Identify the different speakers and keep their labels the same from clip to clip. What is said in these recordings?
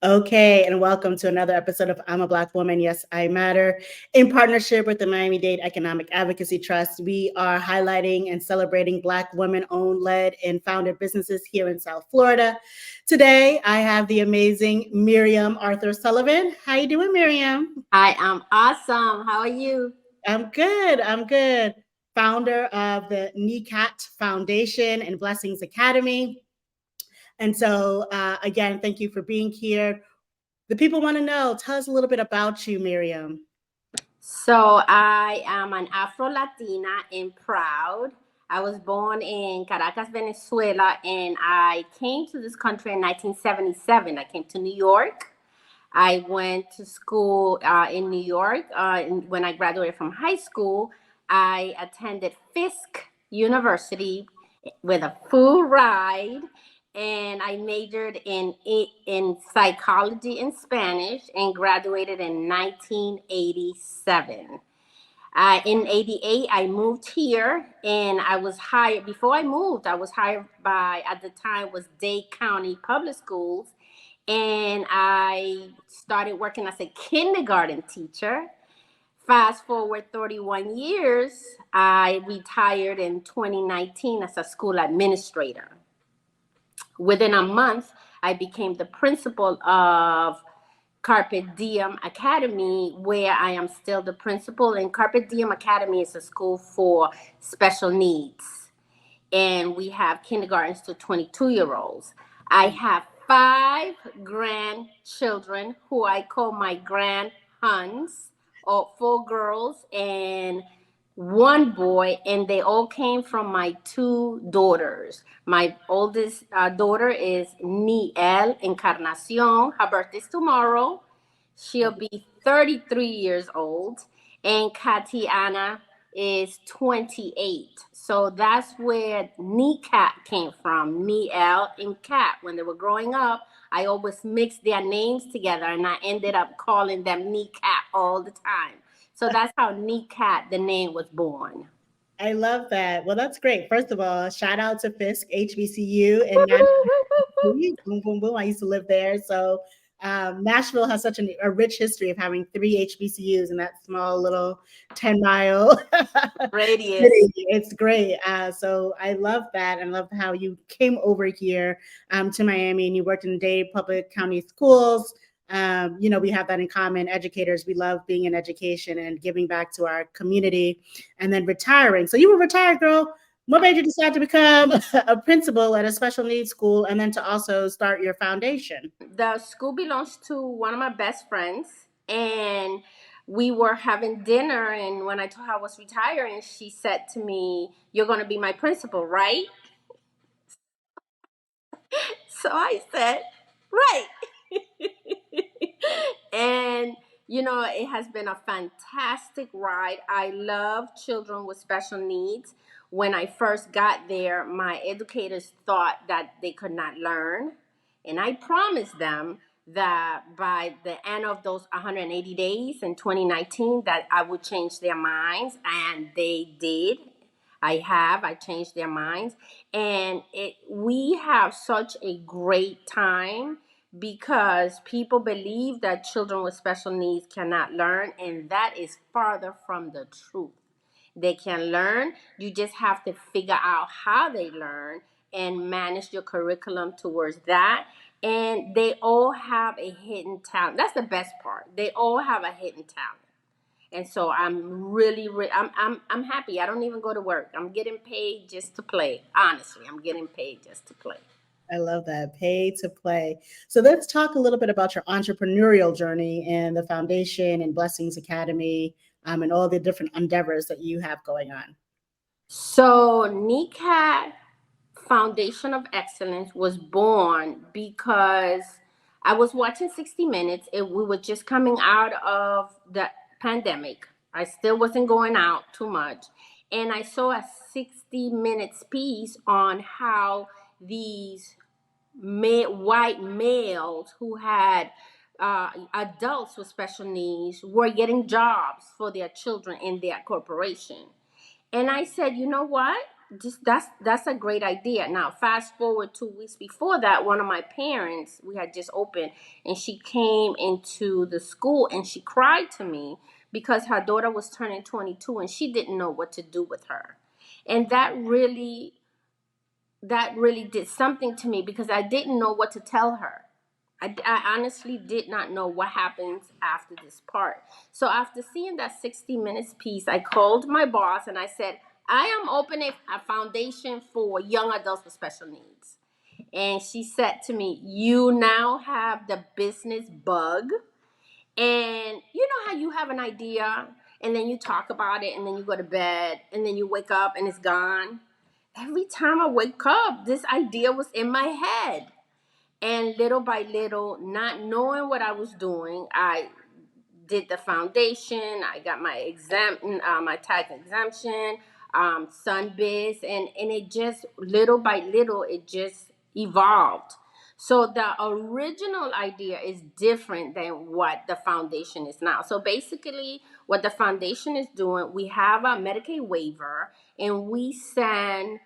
Speaker 1: Okay, and welcome to another episode of I'm a Black Woman, Yes, I Matter. In partnership with the Miami-Dade Economic Advocacy Trust, we are highlighting and celebrating Black women-owned, led, and founded businesses here in South Florida. Today, I have the amazing Miriam Arthur-Sullivan. How you doing, Miriam?
Speaker 2: I am awesome. How are you?
Speaker 1: I'm good. Founder of the NieCat Foundation and Blessings Academy. And so, again, thank you for being here. The people want to know, tell us a little bit about you, Miriam.
Speaker 2: So, I am an Afro-Latina and proud. I was born in Caracas, Venezuela, and I came to this country in 1977. I came to New York. I went to school in New York. When I graduated from high school, I attended Fisk University with a full ride, and I majored in psychology and Spanish, and graduated in 1987. In 88, I moved here, and I was hired. Before I moved, I was hired by, at the time, was Dade County Public Schools, and I started working as a kindergarten teacher. Fast forward 31 years, I retired in 2019 as a school administrator. Within a month, I became the principal of Carpe Diem Academy, where I am still the principal. And Carpe Diem Academy is a school for special needs. And we have kindergartens to 22-year-olds. I have 5 grandchildren who I call my GrandHons, or 4 girls and 1 boy, and they all came from my 2 daughters. My oldest daughter is Niel Encarnacion. Her birthday's tomorrow. She'll be 33 years old. And Katiana is 28. So that's where NieCat came from. Niel and Cat. When they were growing up, I always mixed their names together, and I ended up calling them NieCat all the time. So that's how NieCat, the name, was born.
Speaker 1: I love that. Well, that's great. First of all, shout out to Fisk HBCU and Nashville. Boom, boom, boom. I used to live there. So Nashville has such a rich history of having 3 HBCUs in that small little 10-mile
Speaker 2: Radius.
Speaker 1: city. It's great. So I love that and love how you came over here to Miami and you worked in Dade Public County Schools. We have that in common. Educators, we love being in education and giving back to our community, and then retiring. So you were retired, girl. What made you decide to become a principal at a special needs school and then to also start your foundation?
Speaker 2: The school belongs to one of my best friends, and we were having dinner, and when I told her I was retiring, she said to me, "You're going to be my principal, right?" So I said, "Right." And it has been a fantastic ride. I love children with special needs. When I first got there, my educators thought that they could not learn, and I promised them that by the end of those 180 days in 2019 that I would change their minds, and they did. I changed their minds, and we have such a great time because people believe that children with special needs cannot learn, and that is farther from the truth. They can learn. You just have to figure out how they learn and manage your curriculum towards that. And they all have a hidden talent. That's the best part. They all have a hidden talent. And so I'm I'm happy. I don't even go to work. I'm getting paid just to play. Honestly, I'm getting paid just to play.
Speaker 1: I love that. Pay to play. So let's talk a little bit about your entrepreneurial journey and the foundation and Blessings Academy, and all the different endeavors that you have going on.
Speaker 2: So NECAT Foundation of Excellence was born because I was watching 60 Minutes. We were just coming out of the pandemic. I still wasn't going out too much. And I saw a 60 Minutes piece on how these white males who had adults with special needs were getting jobs for their children in their corporation. And I said, you know what? just that's a great idea. Now, fast forward 2 weeks before that, one of my parents, we had just opened, and she came into the school and she cried to me because her daughter was turning 22 and she didn't know what to do with her. And that really did something to me because I didn't know what to tell her. I honestly did not know what happens after this part. So after seeing that 60 Minutes piece, I called my boss and I said, I am opening a foundation for young adults with special needs. And she said to me, you now have the business bug. And you know how you have an idea and then you talk about it and then you go to bed and then you wake up and it's gone? Every time I wake up, this idea was in my head. And little by little, not knowing what I was doing, I did the foundation. I got my tax exemption, Sunbiz, and it just little by little, it just evolved. So the original idea is different than what the foundation is now. So basically, what the foundation is doing, we have a Medicaid waiver, and we send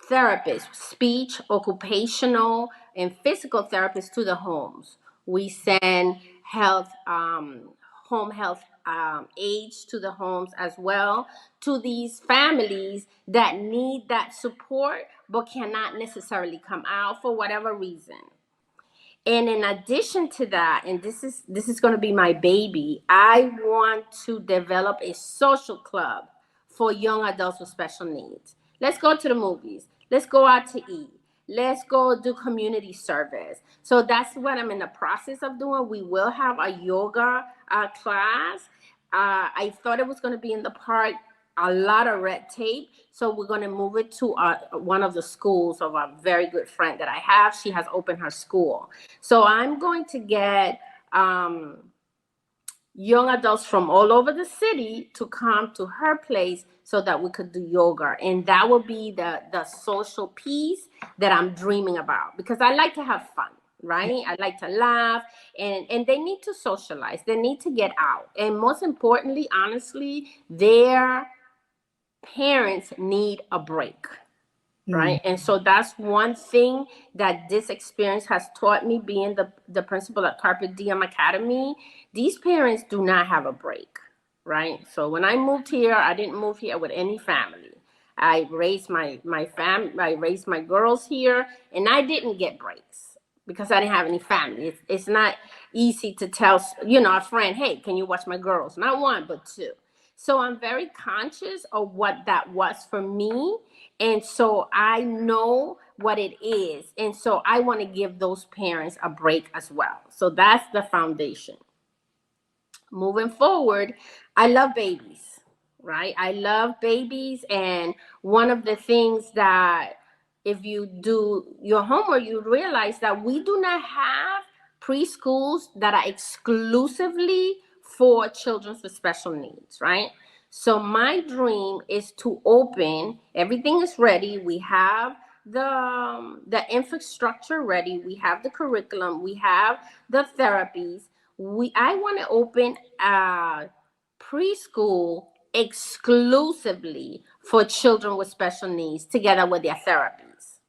Speaker 2: therapists, speech, occupational, and physical therapists to the homes. We send home health aides to the homes as well, to these families that need that support but cannot necessarily come out for whatever reason. And in addition to that, and this is going to be my baby, I want to develop a social club for young adults with special needs. Let's go to the movies. Let's go out to eat. Let's go do community service. So that's what I'm in the process of doing. We will have a yoga class. I thought it was going to be in the park. A lot of red tape. So we're going to move it to one of the schools of a very good friend that I have. She has opened her school. So I'm going to get young adults from all over the city to come to her place so that we could do yoga. And that will be the social piece that I'm dreaming about, because I like to have fun, right? I like to laugh, and they need to socialize. They need to get out. And most importantly, honestly, their parents need a break. Right. And so that's one thing that this experience has taught me, being the principal at Carpe Diem Academy. These parents do not have a break. Right. So when I moved here, I didn't move here with any family. I raised my I raised my girls here, and I didn't get breaks because I didn't have any family. It's not easy to tell, a friend, hey, can you watch my girls? Not one, but two. So I'm very conscious of what that was for me. And so I know what it is. And so I want to give those parents a break as well. So that's the foundation. Moving forward, I love babies, right? I love babies. And one of the things that, if you do your homework, you realize that we do not have preschools that are exclusively for children with special needs, right? So my dream is to open, everything is ready. We have the infrastructure ready. We have the curriculum. We have the therapies. I want to open a preschool exclusively for children with special needs together with their therapies.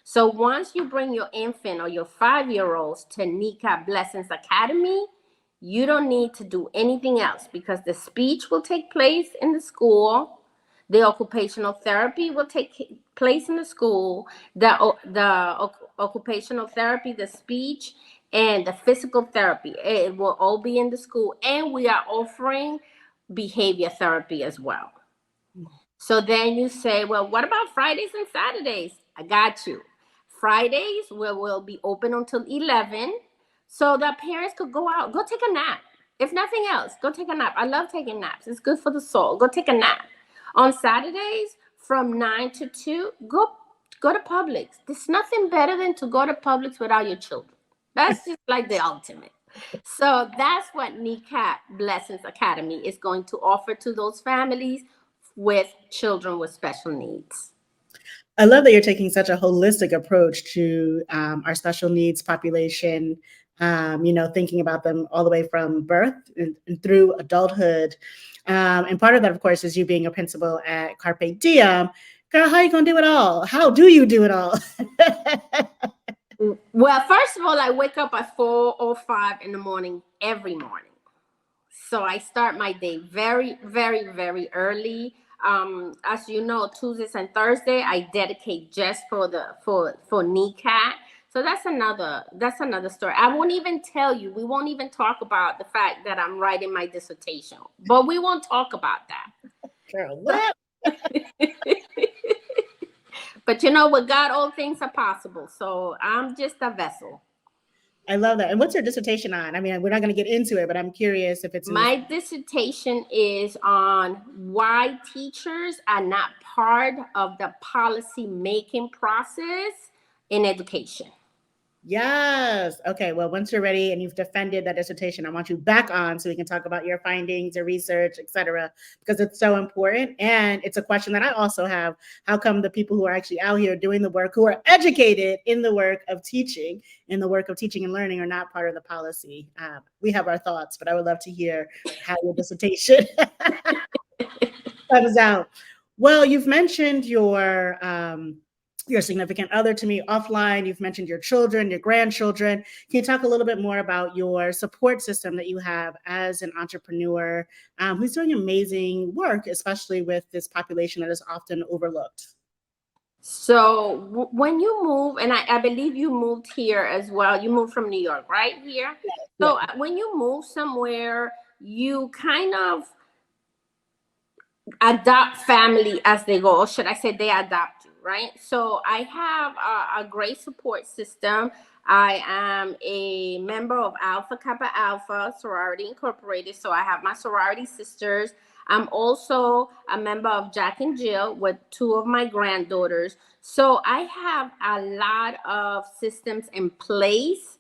Speaker 2: So once you bring your infant or your 5-year-olds to NieCat Blessings Academy, you don't need to do anything else, because the speech will take place in the school. The occupational therapy will take place in the school. The occupational therapy, the speech, and the physical therapy, it will all be in the school. And we are offering behavior therapy as well. So then you say, well, what about Fridays and Saturdays? I got you. Fridays will be open until 11, so that parents could go out, go take a nap. If nothing else, go take a nap. I love taking naps. It's good for the soul. Go take a nap. On Saturdays, from 9 to 2, go to Publix. There's nothing better than to go to Publix without your children. That's just like the ultimate. So that's what NieCat Blessings Academy is going to offer to those families with children with special needs.
Speaker 1: I love that you're taking such a holistic approach to our special needs population, thinking about them all the way from birth and through adulthood. And part of that, of course, is you being a principal at Carpe Diem. Girl, how you gonna do it all? How do you do it all?
Speaker 2: Well, first of all, I wake up at 4:05 in the morning every morning. So I start my day very, very, very early. As you know, Tuesdays and Thursday I dedicate just for NieCat. So that's another story. I won't even tell you. We won't even talk about the fact that I'm writing my dissertation, but we won't talk about that.
Speaker 1: Girl, what?
Speaker 2: But you know, with God, all things are possible. So I'm just a vessel.
Speaker 1: I love that. And what's your dissertation on? I mean, we're not going to get into it, but I'm curious if it's in
Speaker 2: My dissertation is on why teachers are not part of the policy making process in education.
Speaker 1: Yes. Okay. Well, once you're ready and you've defended that dissertation, I want you back on so we can talk about your findings, your research, etc., because it's so important. And it's a question that I also have. How come the people who are actually out here doing the work, who are educated in the work of teaching, in the work of teaching and learning, are not part of the policy? We have our thoughts, but I would love to hear how your dissertation comes out. Well, you've mentioned your significant other to me offline. You've mentioned your children, your grandchildren. Can you talk a little bit more about your support system that you have as an entrepreneur who's doing amazing work, especially with this population that is often overlooked?
Speaker 2: So when you move, and I believe you moved here as well, you moved from New York, right? Here.
Speaker 1: Yeah.
Speaker 2: So when you move somewhere, you kind of adopt family as they go, or should I say they adopt you, right? So I have a great support system. I am a member of Alpha Kappa Alpha Sorority Incorporated, so I have my sorority sisters. I'm also a member of Jack and Jill with two of my granddaughters. So I have a lot of systems in place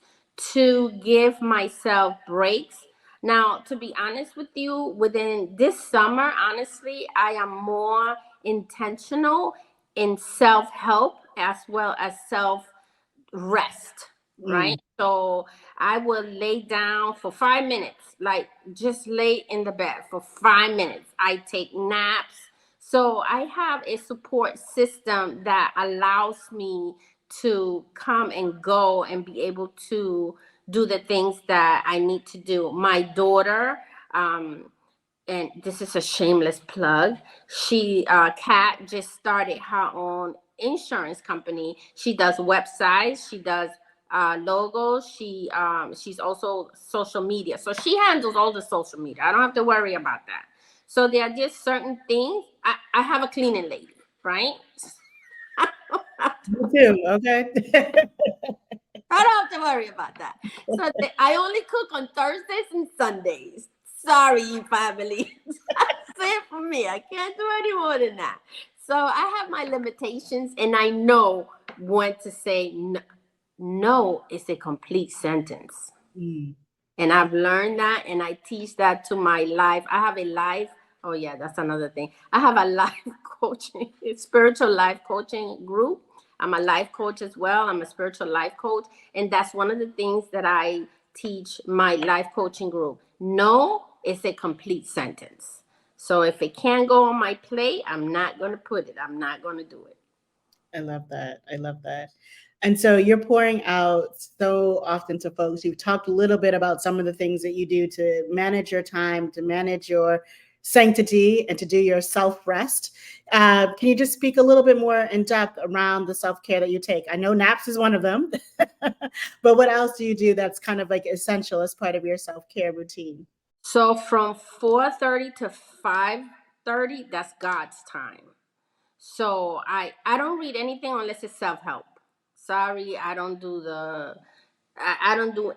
Speaker 2: to give myself breaks. Now, to be honest with you, within this summer, honestly, I am more intentional in self help as well as self rest, right? So I will lay down for 5 minutes, like just lay in the bed for 5 minutes. I take naps. So I have a support system that allows me to come and go and be able to do the things that I need to do. My daughter, and this is a shameless plug. Kat just started her own insurance company. She does websites. She does logos. She's also social media. So she handles all the social media. I don't have to worry about that. So there are just certain things. I have a cleaning lady, right?
Speaker 1: Me too. Okay.
Speaker 2: I don't have to worry about that. So I only cook on Thursdays and Sundays. Sorry, family. That's it for me. I can't do any more than that. So I have my limitations, and I know when to say no. No is a complete sentence.
Speaker 1: Mm.
Speaker 2: And I've learned that, and I teach that to my life. I have a life. Oh yeah, that's another thing. I have a life coaching, spiritual life coaching group. I'm a life coach as well. I'm a spiritual life coach, and that's one of the things that I teach my life coaching group. No is a complete sentence. So if it can't go on my plate, I'm not going to put it. I'm not going to do it.
Speaker 1: I love that. I love that. And so you're pouring out so often to folks. You've talked a little bit about some of the things that you do to manage your time, to manage your sanctity, and to do your self rest. Can you just speak a little bit more in depth around the self care that you take? I know naps is one of them, but what else do you do that's kind of like essential as part of your self care routine?
Speaker 2: So from 4:30 to 5:30, that's God's time. So I don't read anything unless it's self help. Sorry, I don't do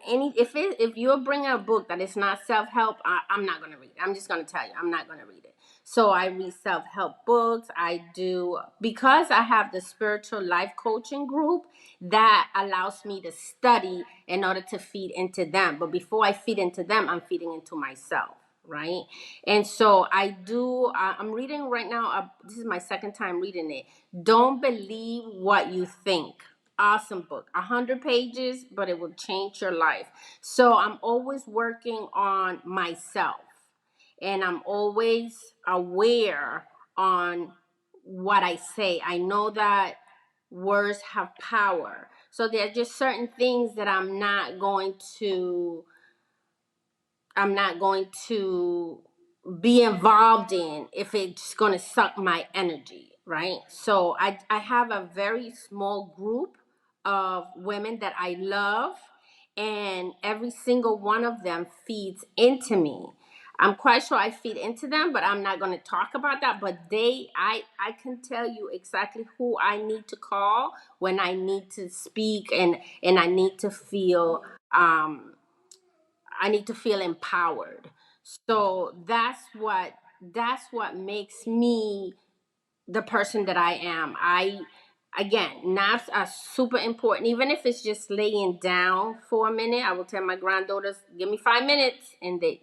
Speaker 2: any. If you're bringing a book that is not self help, I'm not gonna read it. I'm just gonna tell you, I'm not gonna read it. So I read self help books. I do, because I have the spiritual life coaching group that allows me to study in order to feed into them. But before I feed into them, I'm feeding into myself, right? And so I do. I'm reading right now. This is my second time reading it. Don't believe what you think. Awesome book, 100 pages, but it will change your life. So I'm always working on myself, and I'm always aware on what I say. I know that words have power. So there are just certain things that I'm not going to be involved in if it's going to suck my energy, right? So I have a very small group of women that I love, and every single one of them feeds into me. I'm quite sure I feed into them, but I'm not going to talk about that. But I can tell you exactly who I need to call when I need to speak, and I need to feel empowered. So that's what makes me the person that I am. Again, naps are super important. Even if it's just laying down for a minute, I will tell my granddaughters, "Give me 5 minutes," and they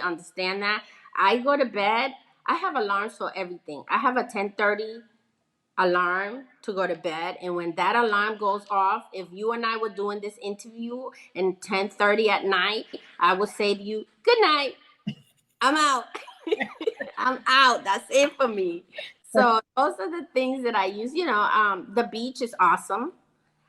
Speaker 2: understand that. I go to bed. I have alarms for everything. I have a 10:30 alarm to go to bed, and when that alarm goes off, if you and I were doing this interview and 10:30 at night, I would say to you, "Good night, I'm out." I'm out. That's it for me. So those are the things that I use. The beach is awesome.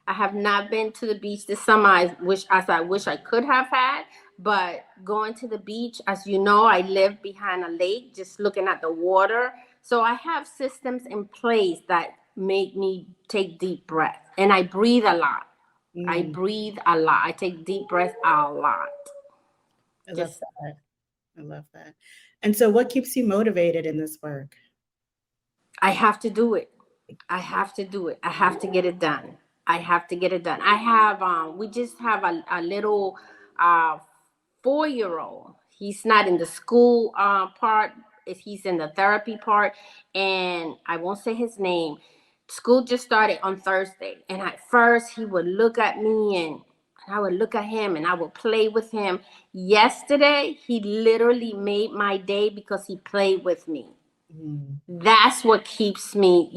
Speaker 2: I have not been to the beach this summer. I wish I could have had. But going to the beach, as you know, I live behind a lake, just looking at the water. So I have systems in place that make me take deep breaths, and I breathe a lot. I
Speaker 1: Mm,
Speaker 2: breathe a lot. I take deep breaths a lot.
Speaker 1: I love
Speaker 2: Just
Speaker 1: that. I love that. And so, what keeps you motivated in this work?
Speaker 2: I have to do it. I have to do it. I have to get it done. I have to get it done. We just have a little uh 4-year-old. He's not in the school part. He's in the therapy part, and I won't say his name. School just started on Thursday, and at first he would look at me, and I would look at him, and I would play with him. Yesterday, he literally made my day because he played with me.
Speaker 1: Mm,
Speaker 2: That's what keeps me,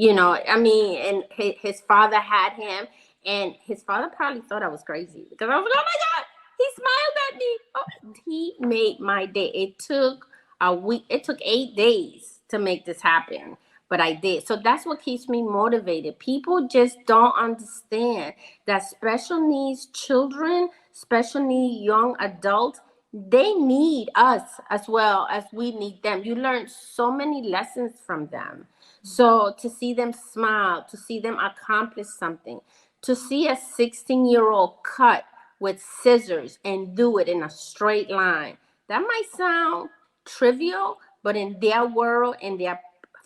Speaker 2: I mean, and his father had him, and his father probably thought I was crazy because I was like, "Oh my God, he smiled at me." Oh, he made my day. It took a week, it took 8 days to make this happen, but I did. So that's what keeps me motivated. People just don't understand that special needs children, special needs young adults, they need us as well as we need them. You learn so many lessons from them. So to see them smile, to see them accomplish something, to see a 16-year-old cut with scissors and do it in a straight line, that might sound trivial, but in their world, in their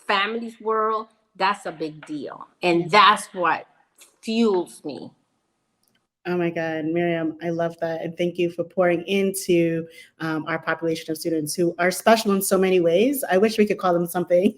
Speaker 2: family's world, that's a big deal.
Speaker 1: yeah.
Speaker 2: And that's what fuels me.
Speaker 1: Oh my God, Miriam, I love that. And thank you for pouring into our population of students who are special in so many ways. I wish we could call them something,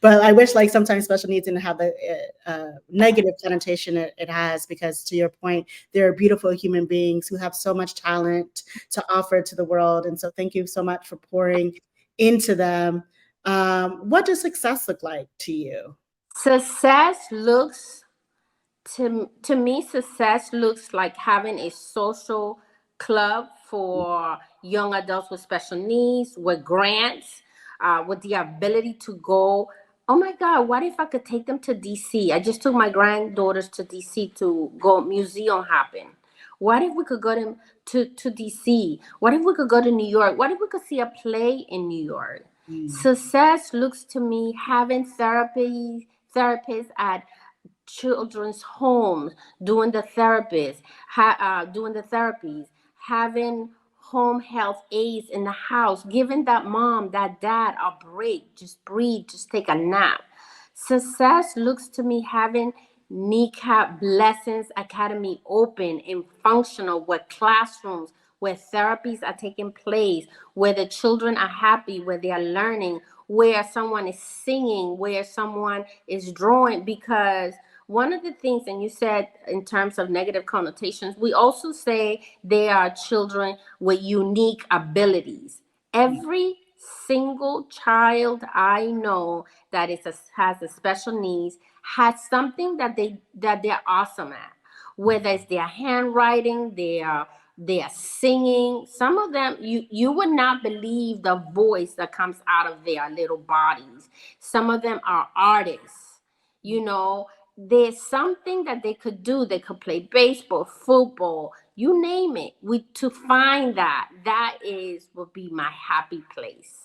Speaker 1: but I wish like sometimes special needs didn't have the negative connotation it has, because to your point, they're beautiful human beings who have so much talent to offer to the world. And so thank you so much for pouring into them. What does success look like to you?
Speaker 2: Success looks to me, success looks like having a social club for young adults with special needs, with grants, with the ability to go. Oh my God, what if I could take them to DC? I just took my granddaughters to DC to go museum hopping. What if we could go to DC? What if we could go to New York? What if we could see a play in New York?
Speaker 1: Mm,
Speaker 2: Success looks to me having therapists at children's homes, doing the therapies, having home health aides in the house, giving that mom, that dad a break, just breathe, just take a nap. Success looks to me having NieCat Blessings Academy open and functional, where classrooms, where therapies are taking place, where the children are happy, where they are learning, where someone is singing, where someone is drawing. Because one of the things, and you said in terms of negative connotations, we also say they are children with unique abilities. Every single child I know that has a special needs has something that they're awesome at. Whether it's their handwriting, their They are singing. Some of them, you would not believe the voice that comes out of their little bodies. Some of them are artists. You know, there's something that they could do. They could play baseball, football, you name it. To find that is would be my happy place.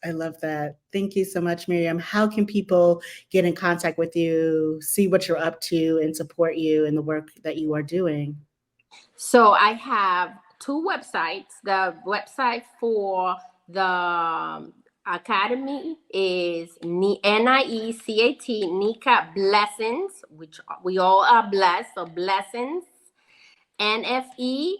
Speaker 1: I love that. Thank you so much, Miriam. How can people get in contact with you, see what you're up to, and support you in the work that you are doing?
Speaker 2: So I have two websites. The website for the academy is NIECAT, NieCat Blessings, which we all are blessed, so blessings, NFE.org.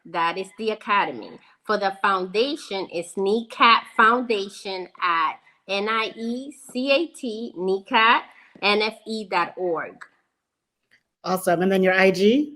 Speaker 2: That is the academy. For the foundation, it's NieCat Foundation at NIECAT, NieCat, NFE.org.
Speaker 1: Awesome. And then your IG?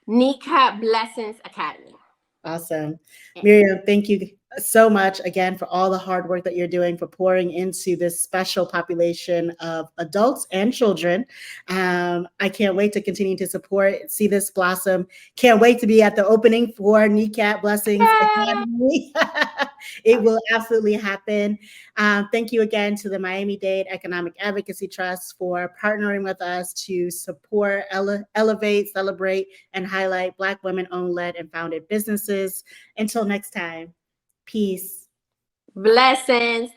Speaker 2: NieCat Blessings Academy.
Speaker 1: Awesome. Miriam, thank you so much again for all the hard work that you're doing, for pouring into this special population of adults and children. I can't wait to continue to support, see this blossom. Can't wait to be at the opening for NieCat Blessings Academy. It will absolutely happen. Thank you again to the Miami-Dade Economic Advocacy Trust for partnering with us to support, elevate, celebrate, and highlight Black women-owned, led, and founded businesses. Until next time, peace.
Speaker 2: Blessings.